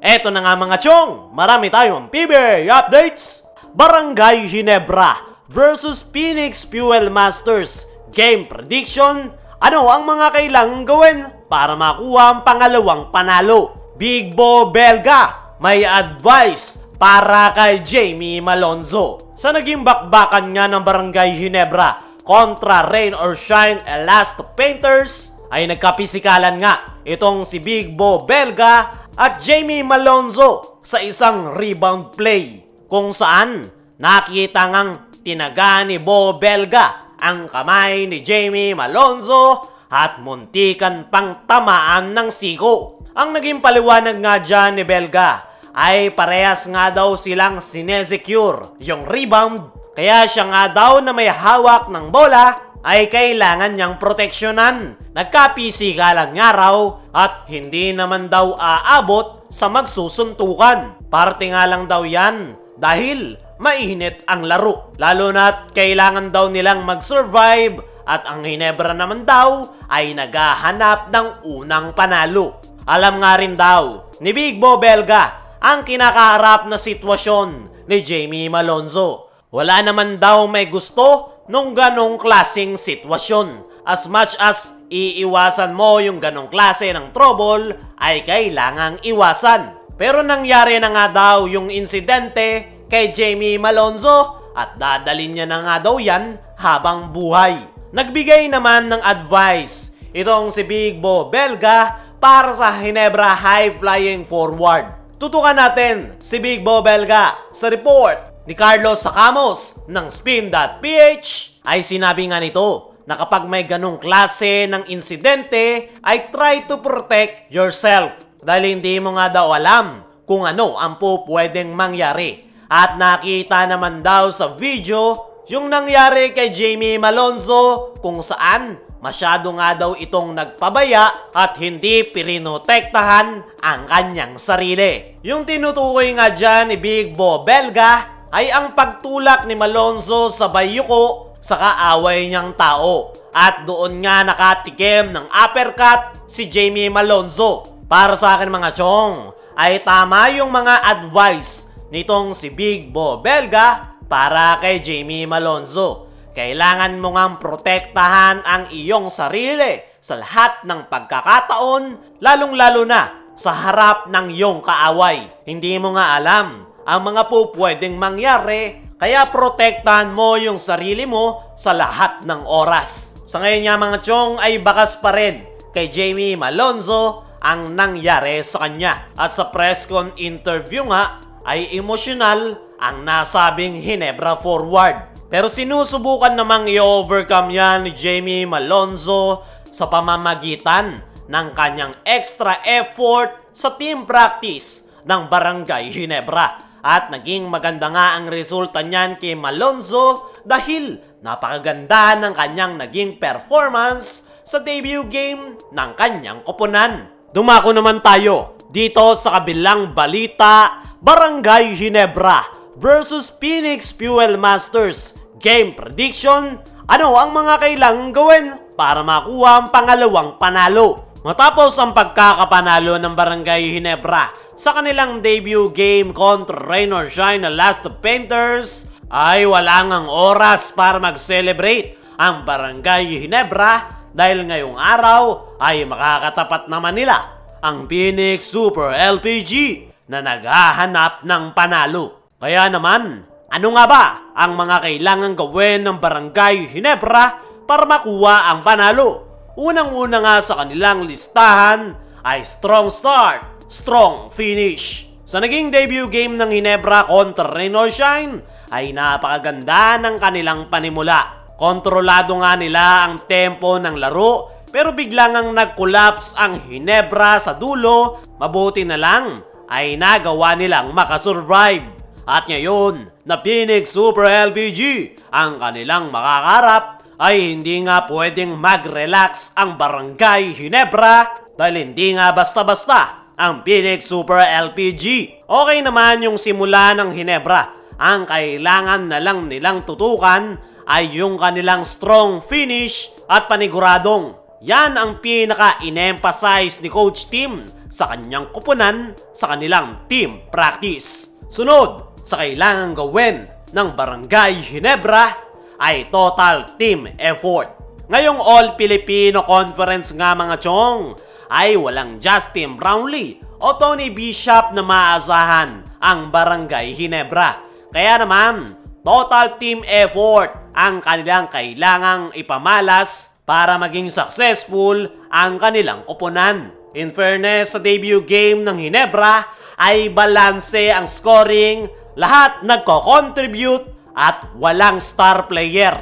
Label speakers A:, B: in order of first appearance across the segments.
A: Eto na nga mga chong, marami tayong PBA updates. Barangay Ginebra versus Phoenix Fuel Masters game prediction. Ano ang mga kailangang gawin para makuha ang pangalawang panalo? Big Bo Belga may advice para kay Jamie Malonzo. Sa naging bakbakan nga ng Barangay Ginebra kontra Rain or Shine Elasto Painters ay nagkapisikalan nga itong si Big Bo Belga at Jamie Malonzo sa isang rebound play kung saan nakita ngang tinaga ni Bo Belga ang kamay ni Jamie Malonzo at muntikan pang tamaan ng siko. Ang naging paliwanag nga dyan ni Belga ay parehas nga daw silang sinesecure yung rebound, kaya siya nga daw na may hawak ng bola ay kailangan niyang proteksyonan. Nagkapisikalan nga raw at hindi naman daw aabot sa magsusuntukan. Parte nga lang daw yan dahil mainit ang laro. Lalo na't kailangan daw nilang mag-survive at ang Ginebra naman daw ay naghahanap ng unang panalo. Alam nga rin daw ni Big Bo Belga ang kinakaharap na sitwasyon ni Jamie Malonzo. Wala naman daw may gusto nung ganong klaseng sitwasyon. As much as iiwasan mo yung ganong klase ng trouble, ay kailangang iwasan. Pero nangyari na nga daw yung insidente kay Jamie Malonzo at dadalin niya na nga daw yan habang buhay. Nagbigay naman ng advice itong si Big Bo Belga para sa Ginebra High Flying Forward. Tutukan natin si Big Bo Belga sa report ni Carlos Sacamos ng Spin.ph ay sinabi nga nito na kapag may ganong klase ng insidente ay try to protect yourself dahil hindi mo nga daw alam kung ano ang pwedeng mangyari. At nakita naman daw sa video yung nangyari kay Jamie Malonzo kung saan masyado nga daw itong nagpabaya at hindi pirinotektahan ang kanyang sarili. Yung tinutukoy nga dyan ni Big Bo Belga ay ang pagtulak ni Malonzo sa bayuko sa kaaway niyang tao. At doon nga nakatikim ng uppercut si Jamie Malonzo. Para sa akin mga chong, ay tama yung mga advice nitong si Big Bo Belga para kay Jamie Malonzo. Kailangan mo ngang protektahan ang iyong sarili sa lahat ng pagkakataon, lalong-lalo na sa harap ng iyong kaaway. Hindi mo nga alam ang mga pwedeng mangyari, kaya protektahan mo yung sarili mo sa lahat ng oras. Sa ngayon nga mga chong ay bakas pa rin kay Jamie Malonzo ang nangyari sa kanya. At sa press con interview nga ay emosyonal ang nasabing Ginebra forward. Pero sinusubukan namang i-overcome yan ni Jamie Malonzo sa pamamagitan ng kanyang extra effort sa team practice ng Barangay Ginebra. At naging maganda nga ang resulta niyan kay Malonzo dahil napakaganda ng kanyang naging performance sa debut game ng kanyang koponan. Dumako naman tayo dito sa kabilang balita. Barangay Ginebra versus Phoenix Fuel Masters game prediction. Ano ang mga kailangang gawin para makuha ang pangalawang panalo? Matapos ang pagkakapanalo ng Barangay Ginebra sa kanilang debut game kontra Rain or Shine Elasto Painters, ay wala ngang oras para mag-celebrate ang Barangay Ginebra dahil ngayong araw ay makakatapat naman nila ang Phoenix Super LPG na naghahanap ng panalo. Kaya naman, ano nga ba ang mga kailangang gawin ng Barangay Ginebra para makuha ang panalo? Unang-una nga sa kanilang listahan ay strong start, strong finish. Sa naging debut game ng Ginebra kontra Rain or Shine ay napakaganda ng kanilang panimula. Kontrolado nga nila ang tempo ng laro pero biglang ang nag-collapse ang Ginebra sa dulo. Mabuti na lang ay nagawa nilang makasurvive. At ngayon na Phoenix Super LPG ang kanilang makakarap ay hindi nga pwedeng mag-relax ang Barangay Ginebra dahil hindi nga basta-basta ang Phoenix Super LPG. Okay naman yung simula ng Ginebra. Ang kailangan na lang nilang tutukan ay yung kanilang strong finish at paniguradong. Yan ang pinaka-in-emphasize ni Coach Tim sa kanyang kupunan sa kanilang team practice. Sunod sa kailangang gawin ng Barangay Ginebra ay total team effort. Ngayong All-Filipino Conference nga mga chong ay walang Justin Brownlee o Tony Bishop na maasahan ang Barangay Ginebra. Kaya naman, total team effort ang kanilang kailangang ipamalas para maging successful ang kanilang kupunan. In fairness, sa debut game ng Ginebra ay balanse ang scoring, lahat nagko-contribute at walang star player.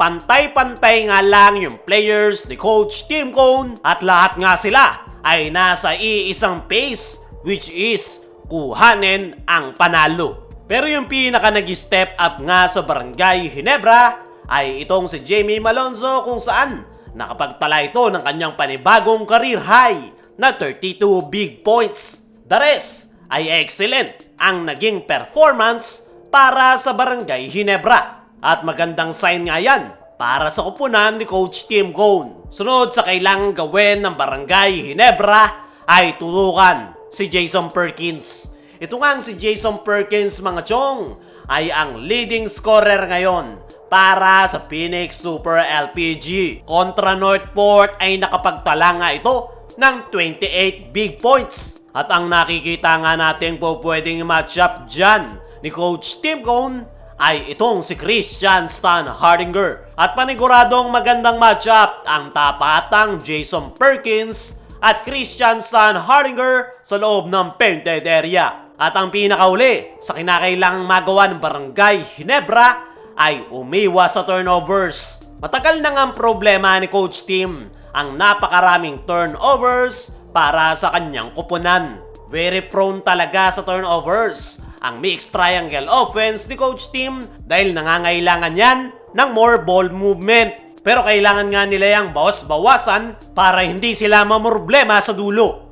A: Pantay-pantay nga lang yung players ni Coach Tim Cone at lahat nga sila ay nasa iisang pace, which is kuhanin ang panalo. Pero yung pinaka nag-step up nga sa Barangay Ginebra ay itong si Jamie Malonzo, kung saan nakapagtala ito ng kanyang panibagong career high na 32 big points. The rest ay excellent ang naging performance para sa Barangay Ginebra. At magandang sign nga yan para sa kupunan ni Coach Tim Cone. Sunod sa kailangang gawin ng Barangay Ginebra ay tutukan si Jason Perkins. Ito nga si Jason Perkins mga chong ay ang leading scorer ngayon para sa Phoenix Super LPG. Kontra Northport ay nakapagtala nga ito ng 28 big points. At ang nakikita nga natin po pwedeng matchup dyan ni Coach Tim Cone ay itong si Christian Stan Hardinger. At paniguradong magandang matchup ang tapatang Jason Perkins at Christian Stan Hardinger sa loob ng painted area. At ang pinakauli sa kinakailangang magawa ng Barangay Ginebra ay umiwas sa turnovers. Matagal na nga ang problema ni Coach Tim ang napakaraming turnovers para sa kanyang kupunan. Very prone talaga sa turnovers ang mixed triangle offense ni Coach Tim dahil nangangailangan yan ng more ball movement. Pero kailangan nga nila yung bawas-bawasan para hindi sila mamroblema sa dulo.